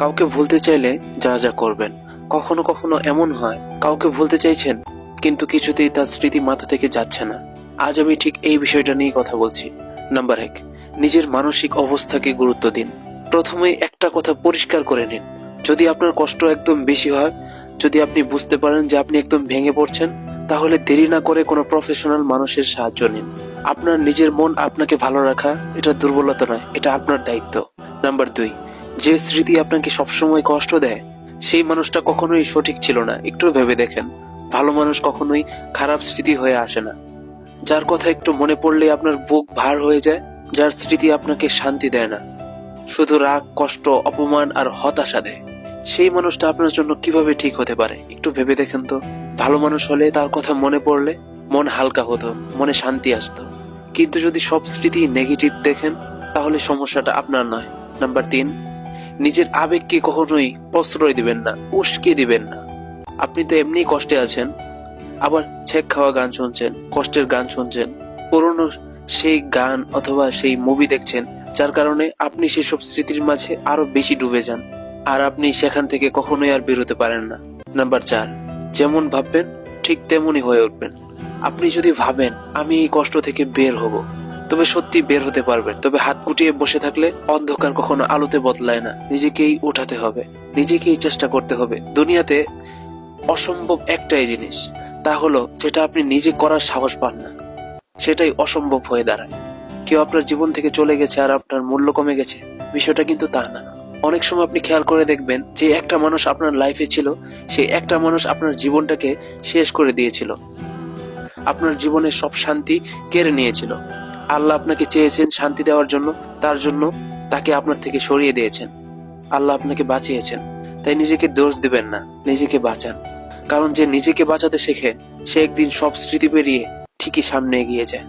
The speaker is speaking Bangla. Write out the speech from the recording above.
কাউকে ভুলতে চাইলে যা যা করবেন। কখনো কখনো এমন হয় কাউকে ভুলতে চাইছেন কিন্তু কিছুতেই তার স্মৃতি মাথা থেকে যাচ্ছে না। আজ আমি ঠিক এই বিষয়টা নিয়ে কথা বলছি। নাম্বার 1, নিজের মানসিক অবস্থাকে গুরুত্ব দিন। প্রথমেই একটা কথা পরিষ্কার করে নিন, যদি আপনার কষ্ট একদম বেশি হয়, যদি আপনি বুঝতে পারেন যে আপনি একদম ভেঙে পড়ছেন, তাহলে দেরি না করে কোনো প্রফেশনাল মানুষের সাহায্য নিন। আপনার নিজের মন আপনাকে ভালো রাখা এটা দুর্বলতা নয়, এটা আপনার দায়িত্ব। নাম্বার 2, যে স্মৃতি আপনাকে সবসময় কষ্ট দেয় সেই মানুষটা কখনোই সঠিক ছিল না। একটু ভেবে দেখেন, ভালো মানুষ কখনোই খারাপ স্মৃতি হয়ে আসে না। যার কথা একটু মনে পড়লে আপনার বুক ভার হয়ে যায়, যার স্মৃতি আপনাকে শান্তি দেয় না, শুধু রাগ, কষ্ট, অপমান আর হতাশা দেয়, সেই মানুষটা আপনার জন্য কিভাবে ঠিক হতে পারে? একটু ভেবে দেখেন তো। ভালো মানুষ হলে তার কথা মনে পড়লে মন হালকা হতো, মনে শান্তি আসতো। কিন্তু যদি সব স্মৃতি নেগেটিভ দেখেন তাহলে সমস্যাটা আপনার নয়। নাম্বার 3, নিজের আবেগকে কখনোই প্রশ্রয় দিবেন না, উস্কে দিবেন না। আপনি তো এমনি কষ্টে আছেন, আবার ছেক খাওয়া গান শুনছেন, কষ্টের গান শুনছেন, পুরনো সেই গান অথবা সেই মুভি দেখছেন, যার কারণে আপনি সেসব স্মৃতির মাঝে আরো বেশি ডুবে যান, আর আপনি সেখান থেকে কখনোই আর বেরোতে পারেন না। নাম্বার 4, যেমন ভাববেন ঠিক তেমনই হয়ে উঠবেন। আপনি যদি ভাবেন আমি এই কষ্ট থেকে বের হব, তবে সত্যি বের হতে পারবেন। তবে হাত গুটিয়ে বসে থাকলে অন্ধকার কখনো আলোতে বদলায় না। নিজেকেই উঠাতে হবে, নিজেকেই চেষ্টা করতে হবে। দুনিয়াতে অসম্ভব একটাই জিনিস, তা হলো যেটা আপনি নিজে করার সাহস পান না, সেটাই অসম্ভব হয়ে দাঁড়ায়। কেউ আপনার জীবন থেকে চলে গেছে আর আপনার মূল্য কমে গেছে, বিষয়টা কিন্তু তা না। অনেক সময় আপনি খেয়াল করে দেখবেন যে একটা মানুষ আপনার লাইফে ছিল, সেই একটা মানুষ আপনার জীবনটাকে শেষ করে দিয়েছিল, আপনার জীবনের সব শান্তি কেড়ে নিয়েছিল। আল্লাহ আপনাকে চেয়েছেন শান্তি দেওয়ার জন্য, তার জন্য তাকে আপনার থেকে সরিয়ে দিয়েছেন। আল্লাহ আপনাকে বাঁচিয়েছেন, তাই নিজেকে দোষ দিবেন না, নিজেকে বাঁচান। কারণ যে নিজেকে বাঁচাতে শেখে সে একদিন সব স্মৃতি পেরিয়ে ঠিকই সামনে এগিয়ে যায়।